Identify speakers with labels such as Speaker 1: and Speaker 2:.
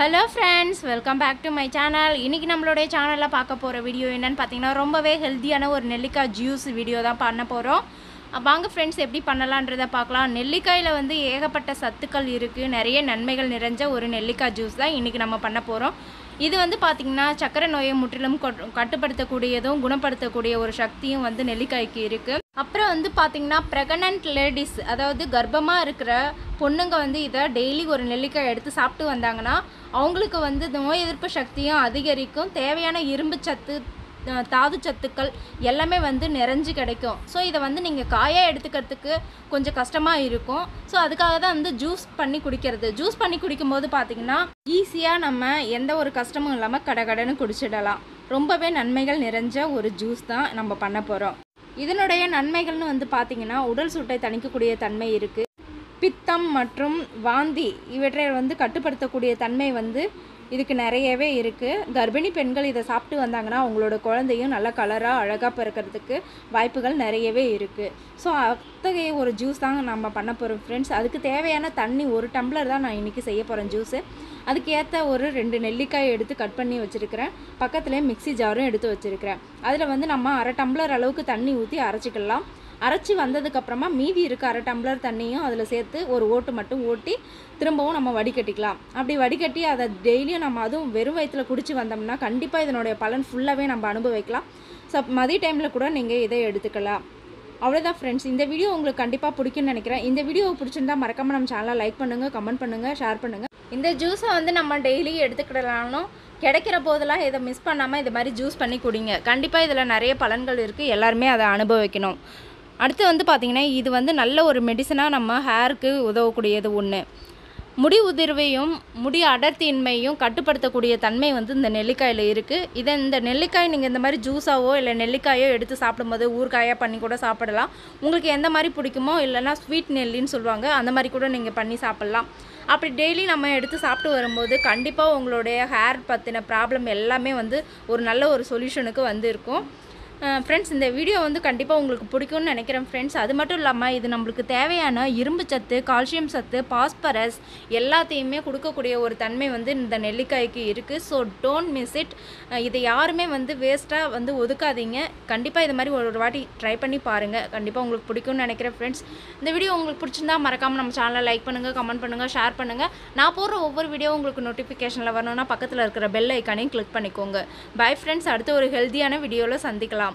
Speaker 1: Hello friends, welcome back to my channel. இன்னைக்கு நம்மளுடைய சேனல்ல பார்க்க போற வீடியோ என்னன்னு பாத்தீங்கன்னா ரொம்பவே ஹெல்தியான ஒரு நெல்லிக்காய் ஜூஸ் வீடியோ தான் பண்ண போறோம். வாங்க फ्रेंड्स எப்படி பண்ணலாம்ன்றதை பார்க்கலாம். நெல்லிக்காயில வந்து ஏகப்பட்ட சத்துக்கள் இருக்கு. நிறைய நன்மைகள் நிறைஞ்ச ஒரு நெல்லிக்காய் ஜூஸ் தான் இன்னைக்கு நம்ம பண்ண போறோம். இது வந்து பாத்தீங்கன்னா சக்கரை நோயை முற்றிலும் கட்டுப்படுத்தக்கூடியதும் குணப்படுத்தக்கூடிய ஒரு சக்தியும் வந்து நெல்லிக்காய்க்கு இருக்கு. அப்புறம் வந்து பாத்தீங்கன்னா பிரெக்னன்ட் லேடிஸ் அதாவது கர்ப்பமா இருக்கிற பொண்ணுங்க வந்து இதை டெய்லி ஒரு நெல்லிக்காய் எடுத்து சாப்பிட்டு வந்தாங்கன்னா அவங்களுக்கு வந்து நோய் எதிர்ப்பு சக்தியும் அதிகரிக்கும். தேவையான இரும்பு சத்து தாது சத்துக்கள் எல்லாமே வந்து நிறைஞ்சு கிடைக்கும். ஸோ இதை வந்து நீங்கள் காயாக எடுத்துக்கிறதுக்கு கொஞ்சம் கஷ்டமாக இருக்கும். ஸோ அதுக்காக தான் வந்து ஜூஸ் பண்ணி குடிக்கிறது. ஜூஸ் பண்ணி குடிக்கும்போது பார்த்திங்கன்னா ஈஸியாக நம்ம எந்த ஒரு கஷ்டமும் இல்லாமல் கடகடன்னு குடிச்சிடலாம். ரொம்பவே நன்மைகள் நிறைஞ்ச ஒரு ஜூஸ் தான் நம்ம பண்ண போகிறோம். இதனுடைய நன்மைகள்னு வந்து பார்த்திங்கன்னா உடல் சூட்டை தணிக்கக்கூடிய தன்மை இருக்குது. பித்தம் மற்றும் வாந்தி இவற்றை வந்து கட்டுப்படுத்தக்கூடிய தன்மை வந்து இதுக்கு நிறையவே இருக்குது. கர்ப்பிணி பெண்கள் இதை சாப்பிட்டு வந்தாங்கன்னா அவங்களோட குழந்தையும் நல்ல கலராக அழகாக பிறக்கிறதுக்கு வாய்ப்புகள் நிறையவே இருக்குது. ஸோ அத்தகைய ஒரு ஜூஸ் தான் நம்ம பண்ண போகிறோம் ஃப்ரெண்ட்ஸ். அதுக்கு தேவையான தண்ணி 1 டம்ளர் தான் நான் இன்றைக்கி செய்ய போகிறேன் ஜூஸு. அதுக்கு ஏற்ற ஒரு 2 நெல்லிக்காய் எடுத்து கட் பண்ணி வச்சுருக்கிறேன். பக்கத்துலேயே மிக்ஸி ஜாரும் எடுத்து வச்சுருக்கிறேன். அதில் வந்து நம்ம 1/2 டம்ளர் அளவுக்கு தண்ணி ஊற்றி அரைச்சிக்கலாம். அரைச்சி வந்ததுக்கப்புறமா மீதி இருக்க 1/2 டம்ளர் தண்ணியும் அதில் சேர்த்து ஒரு ஓட்டு மட்டும் ஓட்டி திரும்பவும் நம்ம வடிகட்டிக்கலாம். அப்படி வடிகட்டி அதை டெய்லியும் நம்ம அதுவும் வெறும் வயிற்றில் குடிச்சு வந்தோம்னா கண்டிப்பாக இதனுடைய பலன் ஃபுல்லாகவே நம்ம அனுபவிக்கலாம். ஸோ மதிய டைமில் கூட நீங்கள் இதை எடுத்துக்கலாம். அவ்வளோதான் ஃப்ரெண்ட்ஸ், இந்த வீடியோ உங்களுக்கு கண்டிப்பாக பிடிக்கும்னு நினைக்கிறேன். இந்த வீடியோ பிடிச்சிருந்தா மறக்காமல் நம்ம சேனலை லைக் பண்ணுங்கள், கமெண்ட் பண்ணுங்கள், ஷேர் பண்ணுங்கள். இந்த ஜூஸை வந்து நம்ம டெய்லி எடுத்துக்கிடலாம்னு கிடைக்கிற போதெல்லாம் இதை மிஸ் பண்ணாமல் இது மாதிரி ஜூஸ் பண்ணி குடிங்க. கண்டிப்பாக இதில் நிறைய பலன்கள் இருக்குது. எல்லாருமே அதை அனுபவிக்கணும். அடுத்து வந்து பார்த்திங்கன்னா இது வந்து நல்ல ஒரு மெடிசனாக நம்ம ஹேருக்கு உதவக்கூடியது ஒன்று. முடி உதிர்வையும் முடி அடர்த்தியின்மையும் கட்டுப்படுத்தக்கூடிய தன்மை வந்து இந்த நெல்லிக்காயில் இருக்குது. இந்த நெல்லிக்காய் நீங்கள் இந்த மாதிரி ஜூஸாவோ இல்லை நெல்லிக்காயோ எடுத்து சாப்பிடும்போது ஊறுகாயாக பண்ணி கூட சாப்பிடலாம். உங்களுக்கு எந்த மாதிரி பிடிக்குமோ இல்லைனா ஸ்வீட் நெல்லின்னு சொல்லுவாங்க, அந்த மாதிரி கூட நீங்கள் பண்ணி சாப்பிட்லாம். அப்படி டெய்லி நம்ம எடுத்து சாப்பிட்டு வரும்போது கண்டிப்பாக உங்களுடைய ஹேர் பற்றின ப்ராப்ளம் எல்லாமே வந்து ஒரு நல்ல ஒரு சொல்யூஷனுக்கு வந்து இருக்கும். ஃப்ரெண்ட்ஸ், இந்த வீடியோ வந்து கண்டிப்பாக உங்களுக்கு பிடிக்கும்னு நினைக்கிறேன் ஃப்ரெண்ட்ஸ். அது மட்டும் இல்லாமல் இது நம்மளுக்கு தேவையான இரும்பு சத்து, கால்சியம் சத்து, பாஸ்பரஸ் எல்லாத்தையுமே கொடுக்கக்கூடிய ஒரு தன்மை வந்து இந்த நெல்லிக்காய்க்கு இருக்குது. So don't miss it. இதை யாருமே வந்து வேஸ்ட்டாக வந்து ஒதுக்காதீங்க. கண்டிப்பாக இது மாதிரி ஒரு வாட்டி ட்ரை பண்ணி பாருங்கள். கண்டிப்பாக உங்களுக்கு பிடிக்கும்னு நினைக்கிறேன் ஃப்ரெண்ட்ஸ். இந்த வீடியோ உங்களுக்கு பிடிச்சிருந்தா மறக்காமல் நம்ம சேனலை லைக் பண்ணுங்கள், கமெண்ட் பண்ணுங்கள், ஷேர் பண்ணுங்கள். நான் போடுற ஒவ்வொரு வீடியோ உங்களுக்கு நோட்டிஃபிகேஷனில் வரணும்னா பக்கத்தில் இருக்கிற பெல் ஐக்கானையும் கிளிக் பண்ணிக்கோங்க. பை ஃப்ரெண்ட்ஸ், அடுத்த ஒரு ஹெல்த்தியான வீடியோவில் சந்திக்கலாம்.